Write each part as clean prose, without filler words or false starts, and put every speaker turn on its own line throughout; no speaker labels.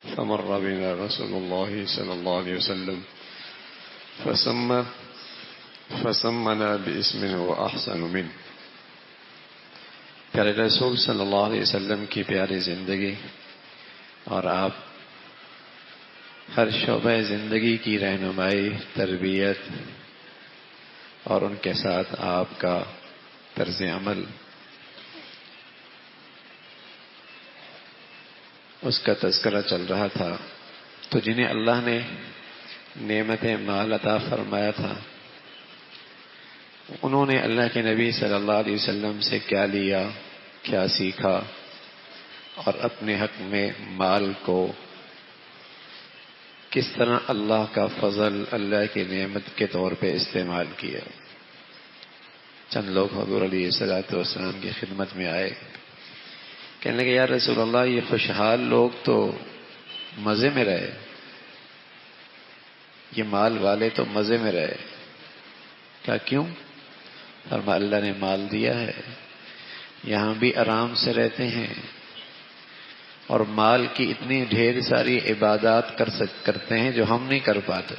فمر بنا رسول الله صلى الله عليه وسلم فسمنا باسم هو احسن منه. پیارے رسول صلی اللہ علیہ وسلم کی پیاری زندگی اور آپ ہر شعبہ زندگی کی رہنمائی، تربیت اور ان کے ساتھ آپ کا طرز عمل، اس کا تذکرہ چل رہا تھا. تو جنہیں اللہ نے نعمت مال عطا فرمایا تھا، انہوں نے اللہ کے نبی صلی اللہ علیہ وسلم سے کیا لیا، کیا سیکھا، اور اپنے حق میں مال کو کس طرح اللہ کا فضل، اللہ کی نعمت کے طور پہ استعمال کیا. چند لوگ حضور علیہ الصلوۃ والسلام کی خدمت میں آئے، کہنے لگے یا رسول اللہ، یہ خوشحال لوگ تو مزے میں رہے، یہ مال والے تو مزے میں رہے. کیا کیوں؟ فرمایا اللہ نے مال دیا ہے، یہاں بھی آرام سے رہتے ہیں اور مال کی اتنی ڈھیر ساری عبادات کرتے ہیں جو ہم نہیں کر پاتے.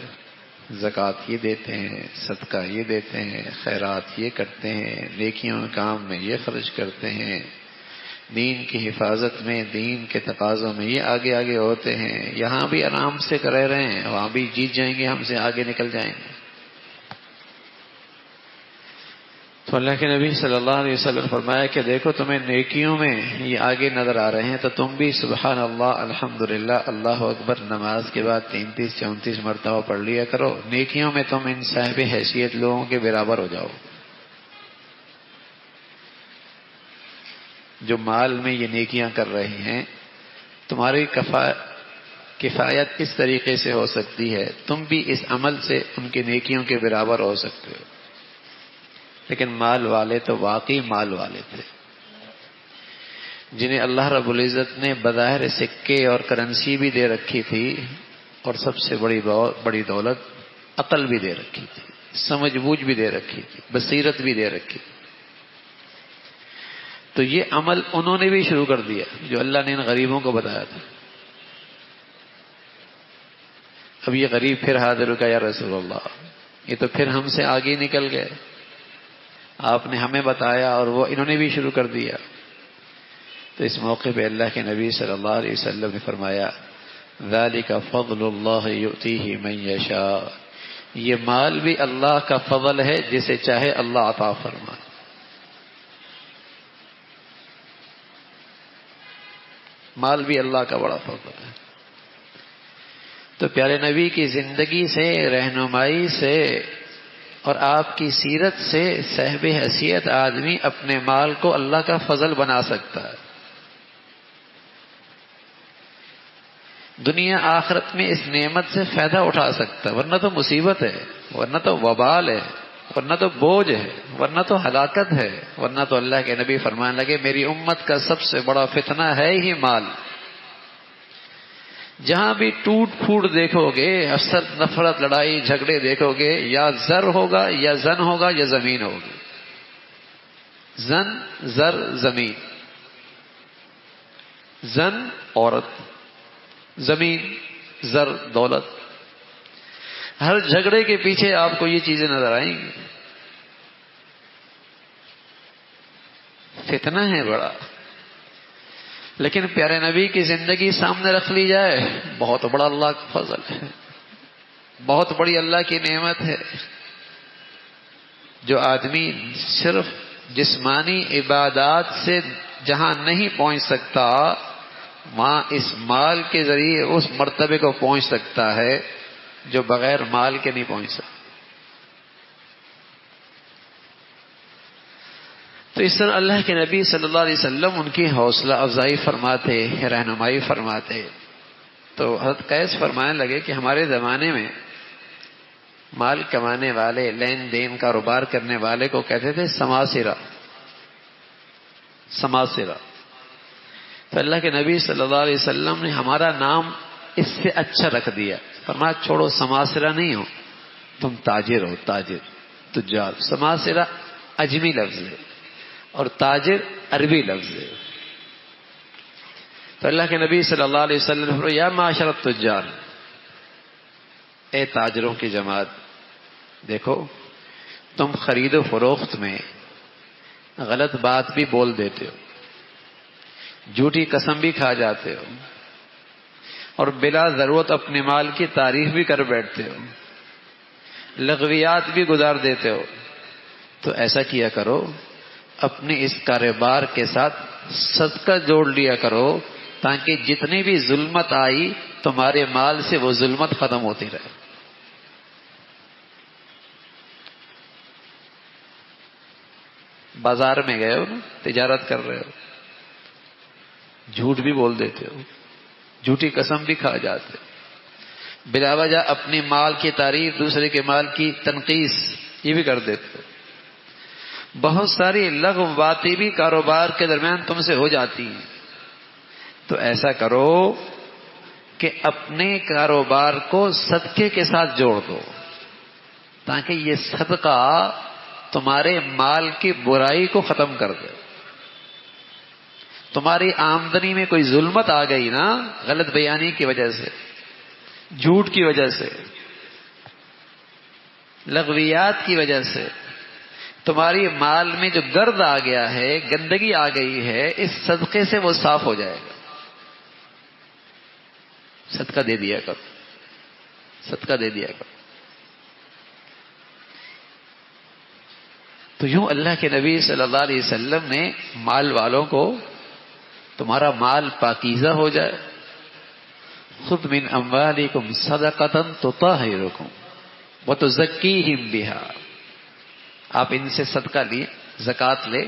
زکوٰۃ یہ دیتے ہیں، صدقہ یہ دیتے ہیں، خیرات یہ کرتے ہیں، نیکیوں کے کام میں یہ خرچ کرتے ہیں، دین کی حفاظت میں، دین کے تقاضوں میں یہ آگے آگے ہوتے ہیں. یہاں بھی آرام سے رہ رہے ہیں، وہاں بھی جیت جائیں گے، ہم سے آگے نکل جائیں گے. تو اللہ کے نبی صلی اللہ علیہ وسلم فرمایا کہ دیکھو تمہیں نیکیوں میں یہ آگے نظر آ رہے ہیں، تو تم بھی سبحان اللہ، الحمدللہ، اللہ اکبر نماز کے بعد 33-34 مرتبہ پڑھ لیا کرو. نیکیوں میں تم ان صاحب حیثیت لوگوں کے برابر ہو جاؤ جو مال میں یہ نیکیاں کر رہے ہیں. تمہاری کفایت اس طریقے سے ہو سکتی ہے، تم بھی اس عمل سے ان کی نیکیوں کے برابر ہو سکتے ہو. لیکن مال والے تو واقعی مال والے تھے، جنہیں اللہ رب العزت نے بظاہر سکے اور کرنسی بھی دے رکھی تھی، اور سب سے بڑی دولت عقل بھی دے رکھی تھی، سمجھ بوجھ بھی دے رکھی تھی، بصیرت بھی دے رکھی تھی. تو یہ عمل انہوں نے بھی شروع کر دیا جو اللہ نے ان غریبوں کو بتایا تھا. اب یہ غریب پھر حاضر ہو گیا، یا رسول اللہ یہ تو پھر ہم سے آگے نکل گئے، آپ نے ہمیں بتایا اور وہ انہوں نے بھی شروع کر دیا. تو اس موقع پہ اللہ کے نبی صلی اللہ علیہ وسلم نے فرمایا ذالک فضل اللہ یؤتیہ من یشاء، یہ مال بھی اللہ کا فضل ہے، جسے چاہے اللہ عطا فرمائے. مال بھی اللہ کا بڑا فضل ہے. تو پیارے نبی کی زندگی سے، رہنمائی سے اور آپ کی سیرت سے صاحب حیثیت آدمی اپنے مال کو اللہ کا فضل بنا سکتا ہے. دنیا آخرت میں اس نعمت سے فائدہ اٹھا سکتا ہے، ورنہ تو مصیبت ہے، ورنہ تو وبال ہے، ورنہ تو بوجھ ہے، ورنہ تو ہلاکت ہے. ورنہ تو اللہ کے نبی فرمانے لگے میری امت کا سب سے بڑا فتنہ ہے ہی مال. جہاں بھی ٹوٹ پھوٹ دیکھو گے، اکثر نفرت، لڑائی جھگڑے دیکھو گے، یا زر ہوگا یا زن ہوگا یا زمین ہوگی. زن، زر، زمین. زن عورت، زمین، زر دولت. ہر جھگڑے کے پیچھے آپ کو یہ چیزیں نظر آئیں گی. فتنہ ہے بڑا. لیکن پیارے نبی کی زندگی سامنے رکھ لی جائے، بہت بڑا اللہ کا فضل ہے، بہت بڑی اللہ کی نعمت ہے. جو آدمی صرف جسمانی عبادات سے جہاں نہیں پہنچ سکتا، وہاں اس مال کے ذریعے اس مرتبے کو پہنچ سکتا ہے جو بغیر مال کے نہیں پہنچ سکتا. تو اس طرح اللہ کے نبی صلی اللہ علیہ وسلم ان کی حوصلہ افزائی فرماتے، رہنمائی فرماتے. تو حضرت قیس فرمانے لگے کہ ہمارے زمانے میں مال کمانے والے، لین دین کاروبار کرنے والے کو کہتے تھے سماسرہ. سماسرہ. تو اللہ کے نبی صلی اللہ علیہ وسلم نے ہمارا نام اس سے اچھا رکھ دیا. فرمایا چھوڑو، سماسرہ نہیں ہو، تم تاجر ہو، تاجر، تجار. سماسرہ اجمی لفظ ہے اور تاجر عربی لفظ ہے. تو اللہ کے نبی صلی اللہ علیہ وسلم نے فرمایا یا معاشر التجار، اے تاجروں کی جماعت، دیکھو تم خرید و فروخت میں غلط بات بھی بول دیتے ہو، جھوٹی قسم بھی کھا جاتے ہو، اور بلا ضرورت اپنے مال کی تعریف بھی کر بیٹھتے ہو، لغویات بھی گزار دیتے ہو، تو ایسا کیا کرو اپنے اس کاروبار کے ساتھ صدقہ جوڑ لیا کرو، تاکہ جتنی بھی ظلمت آئی تمہارے مال سے وہ ظلمت ختم ہوتی رہے۔ بازار میں گئے ہو نا، تجارت کر رہے ہو، جھوٹ بھی بول دیتے ہو، جھوٹی قسم بھی کھا جاتے ہو، بلا وجہ اپنے مال کی تعریف، دوسرے کے مال کی تنقیص یہ بھی کر دیتے ہو، بہت ساری لغو باتیں بھی کاروبار کے درمیان تم سے ہو جاتی ہیں، تو ایسا کرو کہ اپنے کاروبار کو صدقے کے ساتھ جوڑ دو، تاکہ یہ صدقہ تمہارے مال کی برائی کو ختم کر دے۔ تمہاری آمدنی میں کوئی ظلمت آ گئی نا، غلط بیانی کی وجہ سے، جھوٹ کی وجہ سے، لغویات کی وجہ سے، تمہاری مال میں جو گرد آ گیا ہے، گندگی آ گئی ہے، اس صدقے سے وہ صاف ہو جائے گا۔ صدقہ دے دیا کرو، صدقہ دے دیا کرو۔ تو یوں اللہ کے نبی صلی اللہ علیہ وسلم نے مال والوں کو، تمہارا مال پاکیزہ ہو جائے، خذ من اموالکم صدقۃ تطہرکم وتزکیہم بہا، آپ ان سے صدقہ لیے، زکوٰۃ لے،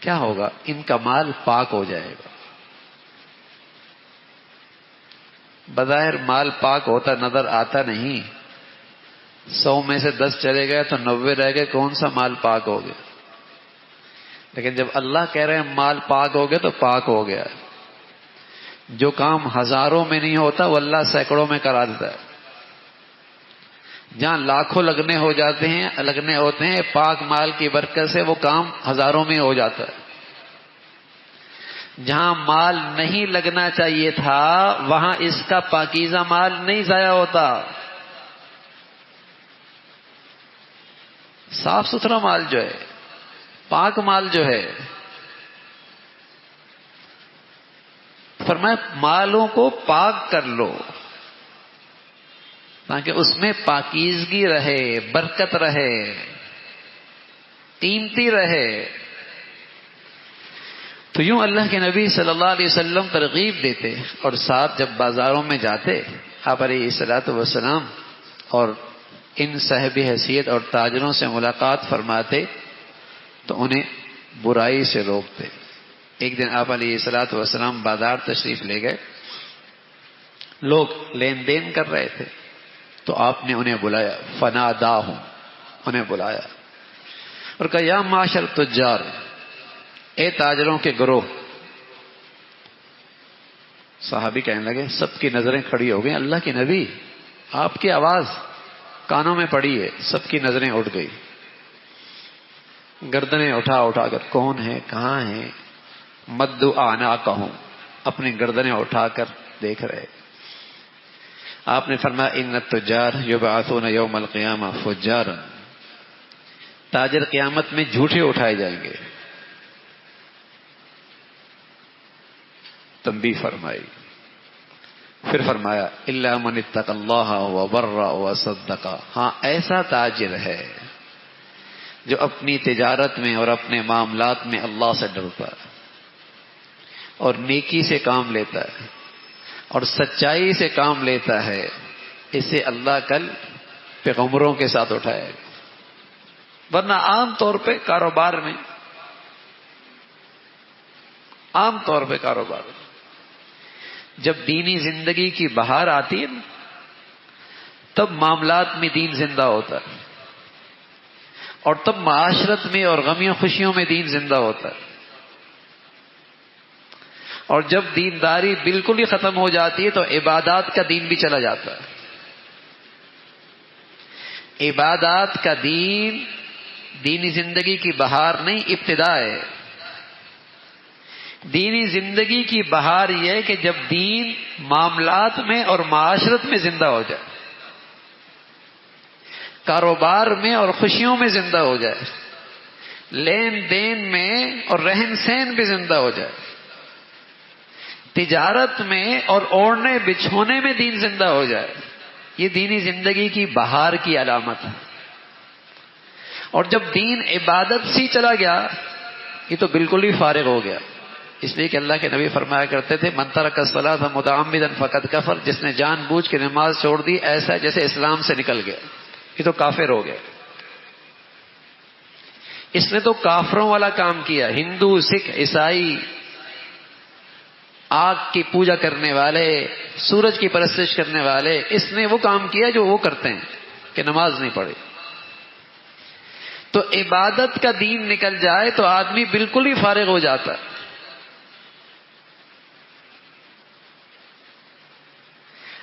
کیا ہوگا؟ ان کا مال پاک ہو جائے گا۔ بظاہر مال پاک ہوتا نظر آتا نہیں، 100 میں سے 10 چلے گئے تو 90 رہ گئے، کون سا مال پاک ہو گیا؟ لیکن جب اللہ کہہ رہے ہیں مال پاک ہو گیا تو پاک ہو گیا۔ جو کام ہزاروں میں نہیں ہوتا وہ اللہ سینکڑوں میں کرا دیتا ہے۔ جہاں لاکھوں لگنے ہوتے ہیں پاک مال کی برکت سے وہ کام ہزاروں میں ہو جاتا ہے۔ جہاں مال نہیں لگنا چاہیے تھا وہاں اس کا پاکیزہ مال نہیں ضائع ہوتا۔ صاف ستھرا مال جو ہے، پاک مال جو ہے، فرمایا مالوں کو پاک کر لو تاکہ اس میں پاکیزگی رہے، برکت رہے، قیمتی رہے۔ تو یوں اللہ کے نبی صلی اللہ علیہ وسلم ترغیب دیتے، اور ساتھ جب بازاروں میں جاتے آپ علیہ الصلوۃ والسلام اور ان صاحب حیثیت اور تاجروں سے ملاقات فرماتے تو انہیں برائی سے روکتے۔ ایک دن آپ علیہ الصلوۃ والسلام بازار تشریف لے گئے، لوگ لین دین کر رہے تھے، تو آپ نے انہیں بلایا، فناداہم، انہیں بلایا اور کہا یا معاشر تجار، اے تاجروں کے گروہ۔ صحابی کہنے لگے، سب کی نظریں کھڑی ہو گئیں، اللہ کے نبی آپ کی آواز کانوں میں پڑی ہے، سب کی نظریں اٹھ گئی، گردنیں اٹھا کر کون ہے، کہاں ہے، مدوا اعناقہم، اپنی گردنیں اٹھا کر دیکھ رہے۔ آپ نے فرمایا ان التجار یبعثون یوم القیامہ فجارا، تاجر قیامت میں جھوٹے اٹھائے جائیں گے۔ تنبیہ فرمائی، پھر فرمایا الا من اتقى اللہ وبر وصدق، ہاں ایسا تاجر ہے جو اپنی تجارت میں اور اپنے معاملات میں اللہ سے ڈرتا ہے اور نیکی سے کام لیتا ہے اور سچائی سے کام لیتا ہے، اسے اللہ کل پیغمبروں کے ساتھ اٹھائے گا۔ ورنہ عام طور پہ کاروبار میں جب دینی زندگی کی بہار آتی ہے نا، تب معاملات میں دین زندہ ہوتا ہے، اور تب معاشرت میں اور غمیوں خوشیوں میں دین زندہ ہوتا ہے، اور جب دینداری بالکل ہی ختم ہو جاتی ہے تو عبادات کا دین بھی چلا جاتا ہے۔ عبادات کا دین دینی زندگی کی بہار نہیں، ابتدا ہے۔ دینی زندگی کی بہار یہ ہے کہ جب دین معاملات میں اور معاشرت میں زندہ ہو جائے، کاروبار میں اور خوشیوں میں زندہ ہو جائے، لین دین میں اور رہن سہن بھی زندہ ہو جائے، تجارت میں اور اوڑھنے بچھونے میں دین زندہ ہو جائے، یہ دینی زندگی کی بہار کی علامت ہے۔ اور جب دین عبادت سی چلا گیا، یہ تو بالکل ہی فارغ ہو گیا۔ اس لیے کہ اللہ کے نبی فرمایا کرتے تھے من ترک الصلاۃ متعمدا فقد کفر، جس نے جان بوجھ کے نماز چھوڑ دی ایسا جیسے اسلام سے نکل گیا، یہ تو کافر ہو گیا۔ اس نے تو کافروں والا کام کیا۔ ہندو، سکھ، عیسائی، آگ کی پوجا کرنے والے، سورج کی پرستش کرنے والے، اس نے وہ کام کیا جو وہ کرتے ہیں کہ نماز نہیں پڑھی۔ تو عبادت کا دین نکل جائے تو آدمی بالکل ہی فارغ ہو جاتا ہے۔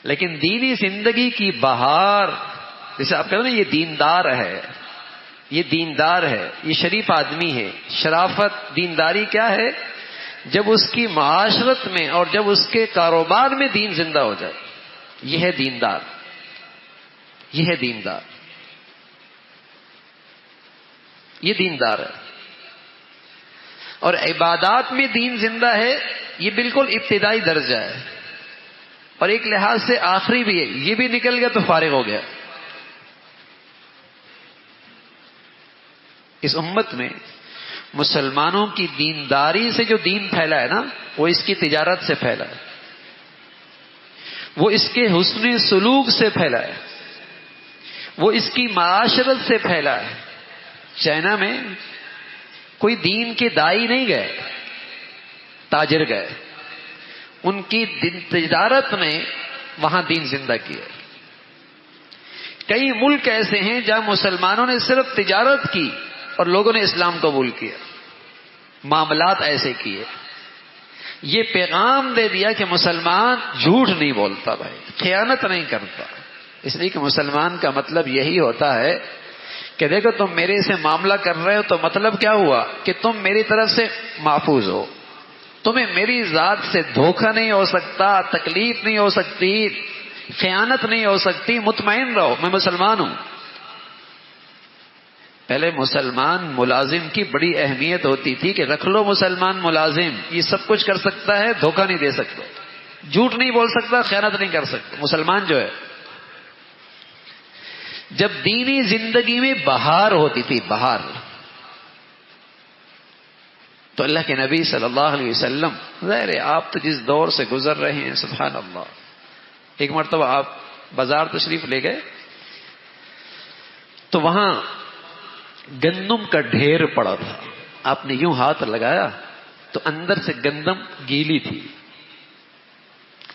لیکن دینی زندگی کی بہار، جیسے آپ کہتے ہیں نا یہ دیندار ہے، یہ دیندار ہے، یہ شریف آدمی ہے۔ شرافت، دینداری کیا ہے؟ جب اس کی معاشرت میں اور جب اس کے کاروبار میں دین زندہ ہو جائے، یہ ہے دیندار، یہ ہے دیندار، یہ دیندار ہے۔ اور عبادات میں دین زندہ ہے، یہ بالکل ابتدائی درجہ ہے، اور ایک لحاظ سے آخری بھی ہے۔ یہ بھی نکل گیا تو فارغ ہو گیا۔ اس امت میں مسلمانوں کی دینداری سے جو دین پھیلا ہے نا، وہ اس کی تجارت سے پھیلا ہے، وہ اس کے حسن سلوک سے پھیلا ہے، وہ اس کی معاشرت سے پھیلا ہے۔ چائنا میں کوئی دین کے دائی نہیں گئے، تاجر گئے، ان کی تجارت نے وہاں دین زندہ کیا۔ کئی ملک ایسے ہیں جہاں مسلمانوں نے صرف تجارت کی اور لوگوں نے اسلام قبول کیا، معاملات ایسے کیے۔ یہ پیغام دے دیا کہ مسلمان جھوٹ نہیں بولتا بھائی، خیانت نہیں کرتا۔ اس لیے کہ مسلمان کا مطلب یہی ہوتا ہے کہ دیکھو تم میرے سے معاملہ کر رہے ہو تو مطلب کیا ہوا کہ تم میری طرف سے محفوظ ہو، تمہیں میری ذات سے دھوکہ نہیں ہو سکتا، تکلیف نہیں ہو سکتی، خیانت نہیں ہو سکتی، مطمئن رہو میں مسلمان ہوں۔ پہلے مسلمان ملازم کی بڑی اہمیت ہوتی تھی کہ رکھ لو مسلمان ملازم، یہ سب کچھ کر سکتا ہے، دھوکہ نہیں دے سکتا، جھوٹ نہیں بول سکتا، خیانت نہیں کر سکتا مسلمان جو ہے۔ جب دینی زندگی میں بہار ہوتی تھی، بہار، تو اللہ کے نبی صلی اللہ علیہ وسلم، ظاہر ہے آپ تو جس دور سے گزر رہے ہیں سبحان اللہ، ایک مرتبہ آپ بازار تشریف لے گئے تو وہاں گندم کا ڈھیر پڑا تھا، آپ نے یوں ہاتھ لگایا تو اندر سے گندم گیلی تھی۔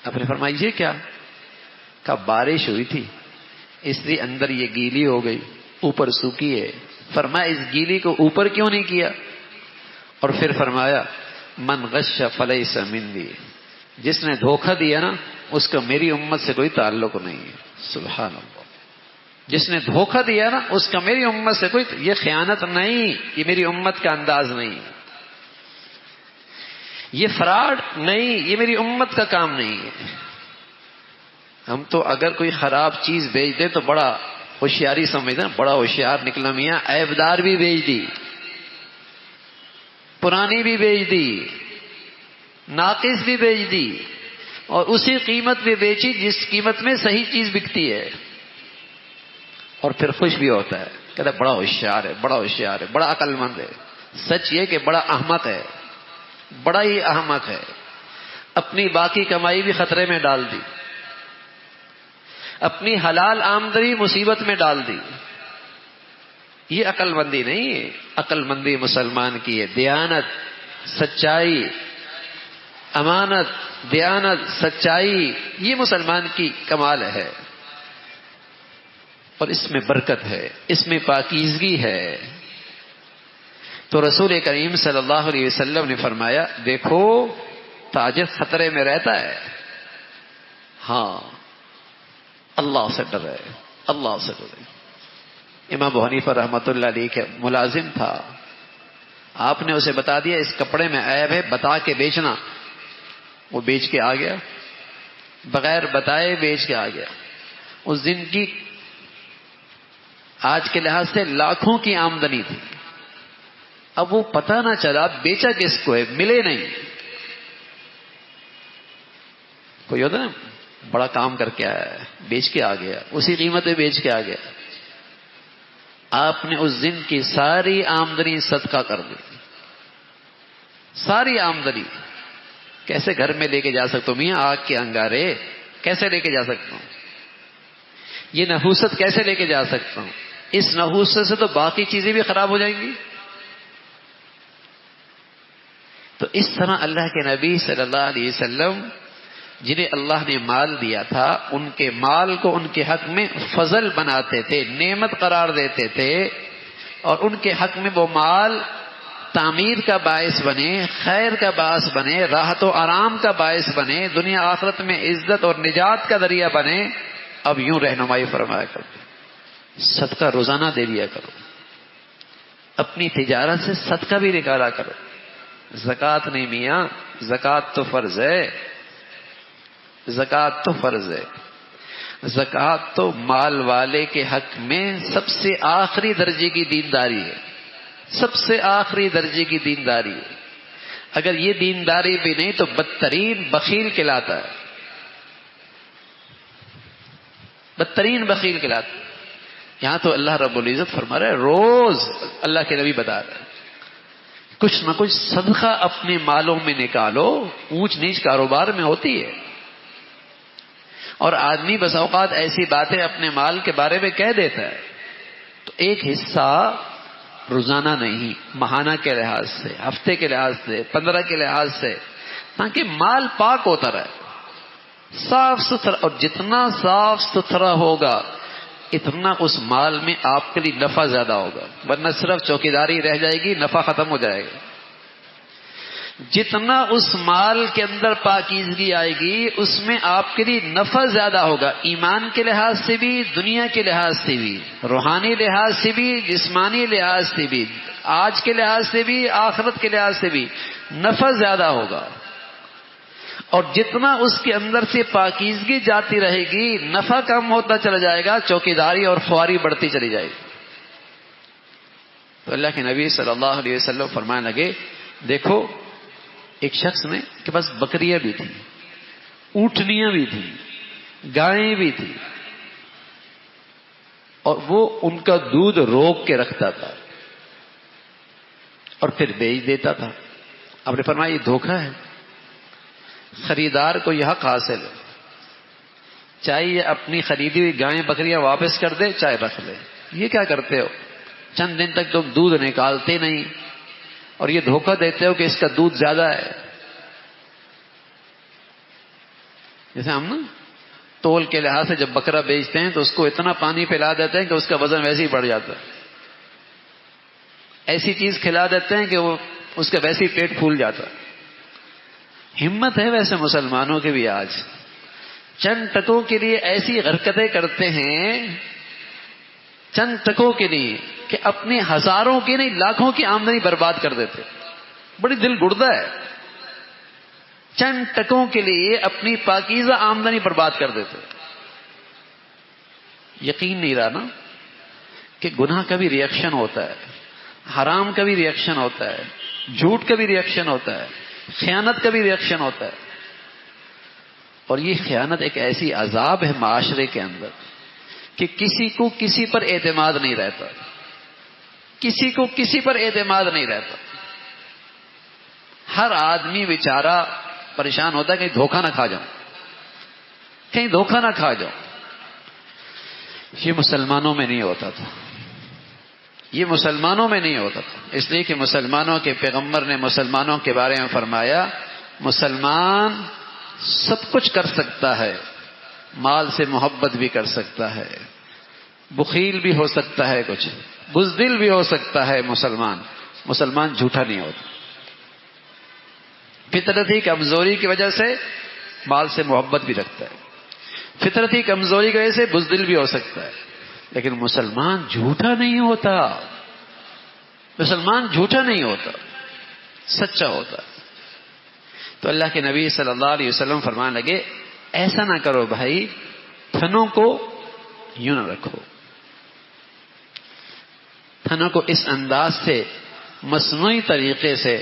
آپ نے فرمایا یہ کیا؟ کہا بارش ہوئی تھی اس لیے اندر یہ گیلی ہو گئی، اوپر سوکھی ہے۔ فرمایا اس گیلی کو اوپر کیوں نہیں کیا؟ اور پھر فرمایا من غش فلیس منی، جس نے دھوکہ دیا نا اس کا میری امت سے کوئی تعلق نہیں ہے۔ سبحان اللہ، جس نے دھوکہ دیا نا اس کا میری امت سے کوئی، یہ خیانت نہیں، یہ میری امت کا انداز نہیں، یہ فراڈ نہیں، یہ میری امت کا کام نہیں ہے۔ ہم تو اگر کوئی خراب چیز بیچ دے تو بڑا ہوشیاری سمجھتے ہیں، بڑا ہوشیار نکلا میاں، عیبدار بھی بیچ دی، پرانی بھی بیچ دی، ناقص بھی بیچ دی، اور اسی قیمت پہ بیچی جس قیمت میں صحیح چیز بکتی ہے، اور پھر خوش بھی ہوتا ہے، کہتا ہے بڑا ہوشیار ہے، بڑا ہوشیار ہے، بڑا عقل مند ہے۔ سچ یہ کہ بڑا احمق ہے، بڑا ہی احمق ہے، اپنی باقی کمائی بھی خطرے میں ڈال دی، اپنی حلال آمدنی مصیبت میں ڈال دی۔ یہ عقل مندی نہیں ہے، عقل مندی مسلمان کی ہے، دیانت، سچائی، امانت، دیانت، سچائی، یہ مسلمان کی کمال ہے، اور اس میں برکت ہے، اس میں پاکیزگی ہے۔ تو رسول کریم صلی اللہ علیہ وسلم نے فرمایا دیکھو تاجر خطرے میں رہتا ہے، ہاں اللہ سے ڈرے، اللہ سے ڈرے۔ امام ابو حنیفہ رحمۃ اللہ علیہ کے ملازم تھا، آپ نے اسے بتا دیا اس کپڑے میں عیب ہے، بتا کے بیچنا، وہ بیچ کے آ گیا، بغیر بتائے بیچ کے آ گیا۔ اس دن کی آج کے لحاظ سے لاکھوں کی آمدنی تھی، اب وہ پتہ نہ چلا بیچا کس کو ہے، ملے نہیں۔ کوئی ہوتا نا بڑا کام کر کے آیا ہے، بیچ کے آ گیا، اسی قیمت پہ بیچ کے آ گیا۔ آپ نے اس دن کی ساری آمدنی صدقہ کر دی، ساری آمدنی۔ کیسے گھر میں لے کے جا سکتا ہوں میاں آگ کے انگارے، کیسے لے کے جا سکتا ہوں؟ یہ نحوست کیسے لے کے جا سکتا ہوں؟ اس نحوست سے تو باقی چیزیں بھی خراب ہو جائیں گی۔ تو اس طرح اللہ کے نبی صلی اللہ علیہ وسلم جنہیں اللہ نے مال دیا تھا، ان کے مال کو ان کے حق میں فضل بناتے تھے، نعمت قرار دیتے تھے، اور ان کے حق میں وہ مال تعمیر کا باعث بنے، خیر کا باعث بنے، راحت و آرام کا باعث بنے، دنیا آخرت میں عزت اور نجات کا ذریعہ بنے۔ اب یوں رہنمائی فرمایا کرو، صدقہ روزانہ دے دیا کرو، اپنی تجارت سے صدقہ بھی نکالا کرو۔ زکوٰۃ نہیں میاں، زکوٰۃ تو فرض ہے، زکوٰۃ تو فرض ہے، زکوٰۃ تو مال والے کے حق میں سب سے آخری درجے کی دینداری ہے، سب سے آخری درجے کی دینداری ہے۔ اگر یہ دینداری بھی نہیں تو بدترین بخیل کہلاتا ہے، بدترین بخیل کہلاتا ہے۔ یہاں تو اللہ رب العزت فرما رہا ہے، روز اللہ کے نبی بتا رہے ہیں کچھ نہ کچھ صدقہ اپنے مالوں میں نکالو۔ اونچ نیچ کاروبار میں ہوتی ہے، اور آدمی بس اوقات ایسی باتیں اپنے مال کے بارے میں کہہ دیتا ہے، تو ایک حصہ روزانہ نہیں، ماہانہ کے لحاظ سے، ہفتے کے لحاظ سے، 15 کے لحاظ سے، تاکہ مال پاک ہوتا رہے، صاف ستھرا۔ اور جتنا صاف ستھرا ہوگا اتنا اس مال میں آپ کے لیے نفع زیادہ ہوگا، ورنہ صرف چوکیداری رہ جائے گی، نفع ختم ہو جائے گا۔ جتنا اس مال کے اندر پاکیزگی آئے گی اس میں آپ کے لیے نفع زیادہ ہوگا، ایمان کے لحاظ سے بھی، دنیا کے لحاظ سے بھی، روحانی لحاظ سے بھی، جسمانی لحاظ سے بھی، آج کے لحاظ سے بھی، آخرت کے لحاظ سے بھی نفع زیادہ ہوگا۔ اور جتنا اس کے اندر سے پاکیزگی جاتی رہے گی نفع کم ہوتا چلا جائے گا، چوکیداری اور خواری بڑھتی چلی جائے گی۔ تو اللہ کے نبی صلی اللہ علیہ وسلم فرمانے لگے، دیکھو ایک شخص نے کہ بس بکریاں بھی تھیں، اونٹنیاں بھی تھیں، گائیں بھی تھیں، اور وہ ان کا دودھ روک کے رکھتا تھا اور پھر بیچ دیتا تھا۔ آپ نے فرمایا یہ دھوکہ ہے، خریدار کو یہ حق حاصل ہے، چاہے یہ اپنی خریدی ہوئی گائیں بکریاں واپس کر دے چاہے رکھ لے۔ یہ کیا کرتے ہو؟ چند دن تک تم دودھ نکالتے نہیں اور یہ دھوکہ دیتے ہو کہ اس کا دودھ زیادہ ہے۔ جیسے ہم نا تول کے لحاظ سے جب بکرا بیچتے ہیں تو اس کو اتنا پانی پلا دیتے ہیں کہ اس کا وزن ویسے ہی بڑھ جاتا ہے، ایسی چیز کھلا دیتے ہیں کہ وہ اس کا ویسے ہی پیٹ پھول جاتا ہے۔ ہمت ہے ویسے مسلمانوں کے بھی، آج چند ٹکوں کے لیے ایسی حرکتیں کرتے ہیں، چند ٹکوں کے لیے کہ اپنی ہزاروں کی نہیں لاکھوں کی آمدنی برباد کر دیتے۔ بڑی دل گردہ ہے، چند ٹکوں کے لیے اپنی پاکیزہ آمدنی برباد کر دیتے۔ یقین نہیں رہا نا کہ گناہ کا بھی ری ایکشن ہوتا ہے، حرام کا بھی ری ایکشن ہوتا ہے، جھوٹ کا بھی ری ایکشن ہوتا ہے، خیانت کا بھی ری ایکشن ہوتا ہے۔ اور یہ خیانت ایک ایسی عذاب ہے معاشرے کے اندر کہ کسی کو کسی پر اعتماد نہیں رہتا، کسی کو کسی پر اعتماد نہیں رہتا۔ ہر آدمی بیچارہ پریشان ہوتا ہے کہیں دھوکہ نہ کھا جاؤں، کہیں دھوکہ نہ کھا جاؤں۔ یہ مسلمانوں میں نہیں ہوتا تھا، یہ مسلمانوں میں نہیں ہوتا تھا، اس لیے کہ مسلمانوں کے پیغمبر نے مسلمانوں کے بارے میں فرمایا مسلمان سب کچھ کر سکتا ہے، مال سے محبت بھی کر سکتا ہے، بخیل بھی ہو سکتا ہے، کچھ بزدل بھی ہو سکتا ہے، مسلمان جھوٹا نہیں ہوتا۔ فطرتی کمزوری کی وجہ سے مال سے محبت بھی رکھتا ہے، فطرتی کمزوری کی وجہ سے بزدل بھی ہو سکتا ہے، لیکن مسلمان جھوٹا نہیں ہوتا، مسلمان جھوٹا نہیں ہوتا۔ سچا ہوتا ہے۔ تو اللہ کے نبی صلی اللہ علیہ وسلم فرمانے لگے ایسا نہ کرو بھائی، تھنوں کو یوں نہ رکھو، تھنوں کو اس انداز سے مصنوعی طریقے سے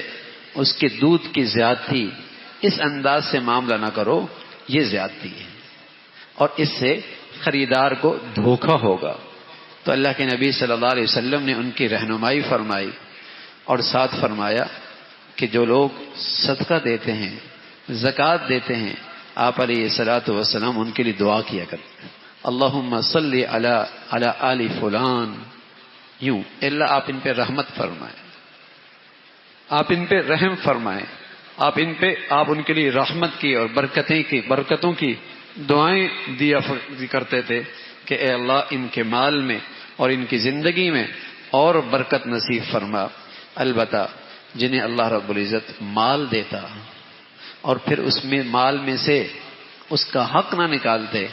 اس کے دودھ کی زیادتی اس انداز سے معاملہ نہ کرو، یہ زیادتی ہے اور اس سے خریدار کو دھوکہ ہوگا۔ تو اللہ کے نبی صلی اللہ علیہ وسلم نے ان کی رہنمائی فرمائی اور ساتھ فرمایا کہ جو لوگ صدقہ دیتے ہیں، زکوٰۃ دیتے ہیں، آپ علیہ الصلوۃ والسلام ان کے لیے دعا کیا کرتے ہیں، اللہم صلی علی آل فلان، یوں اللہ آپ ان پہ رحمت فرمائیں، آپ ان پہ رحم فرمائیں، آپ ان کے لیے رحمت کی اور برکتوں کی دعائیں دیا کرتے تھے کہ اے اللہ ان کے مال میں اور ان کی زندگی میں اور برکت نصیب فرما۔ البتہ جنہیں اللہ رب العزت مال دیتا اور پھر اس میں مال میں سے اس کا حق نہ نکالتے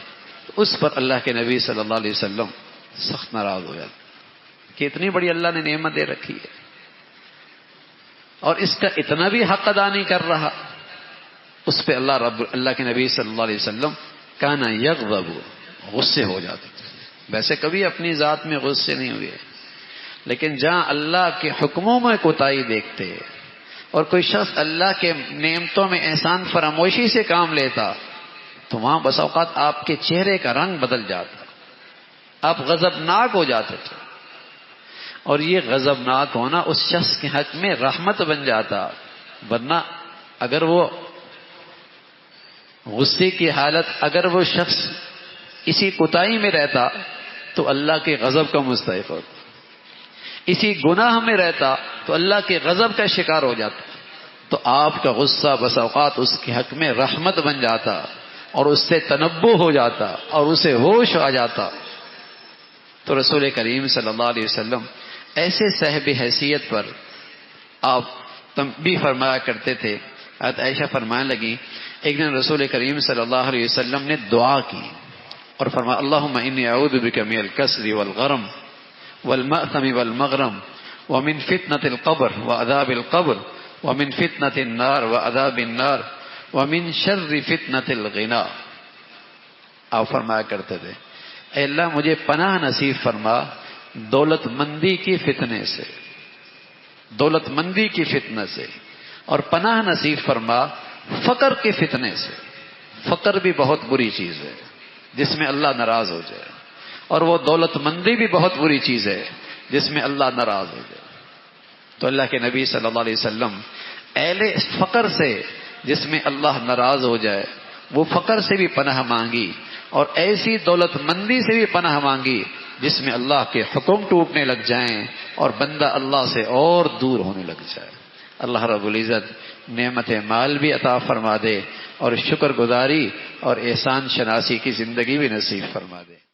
تو اس پر اللہ کے نبی صلی اللہ علیہ وسلم سخت ناراض ہو جاتے کہ اتنی بڑی اللہ نے نعمت دے رکھی ہے اور اس کا اتنا بھی حق ادا نہیں کر رہا، اس پہ اللہ کے نبی صلی اللہ علیہ وسلم کانا یغضب، غصے ہو جاتے تھے۔ ویسے کبھی اپنی ذات میں غصے نہیں ہوئے، لیکن جہاں اللہ کے حکموں میں کوتاہی دیکھتے اور کوئی شخص اللہ کے نعمتوں میں احسان فراموشی سے کام لیتا تو وہاں بس اوقات آپ کے چہرے کا رنگ بدل جاتا، آپ غضبناک ہو جاتے تھے، اور یہ غضبناک ہونا اس شخص کے حق میں رحمت بن جاتا، ورنہ اگر وہ غصے کی حالت، اگر وہ شخص اسی کوتاہی میں رہتا تو اللہ کے غضب کا مستحق ہوتا، اسی گناہ میں رہتا تو اللہ کے غضب کا شکار ہو جاتا۔ تو آپ کا غصہ بس اوقات اس کے حق میں رحمت بن جاتا اور اس سے تنبہ ہو جاتا اور اسے ہوش آ جاتا۔ تو رسول کریم صلی اللہ علیہ وسلم ایسے صاحب حیثیت پر آپ تنبیہ فرمایا کرتے تھے۔ حضرت عائشہ فرمانے لگی ایک دن رسول کریم صلی اللہ علیہ وسلم نے دعا کی اور فرمایا اللہم انی اعوذ بک من الکسل والغرم والمأثم والمغرم ومن فتنة القبر وعذاب القبر ومن فتنة النار وعذاب النار ومن شر فتنة الغنا۔ آپ فرمایا کرتے تھے اے اللہ مجھے پناہ نصیب فرما دولت مندی کی فتنے سے، دولت مندی کی فتنہ سے، اور پناہ نصیب فرما فقر کے فتنے سے۔ فقر بھی بہت بری چیز ہے جس میں اللہ ناراض ہو جائے، اور وہ دولت مندی بھی بہت بری چیز ہے جس میں اللہ ناراض ہو جائے۔ تو اللہ کے نبی صلی اللہ علیہ وسلم اہل فقر سے جس میں اللہ ناراض ہو جائے وہ فقر سے بھی پناہ مانگی، اور ایسی دولت مندی سے بھی پناہ مانگی جس میں اللہ کے حکم ٹوٹنے لگ جائیں اور بندہ اللہ سے اور دور ہونے لگ جائے۔ اللہ رب العزت نعمت مال بھی عطا فرما دے اور شکر گزاری اور احسان شناسی کی زندگی بھی نصیب فرما دے۔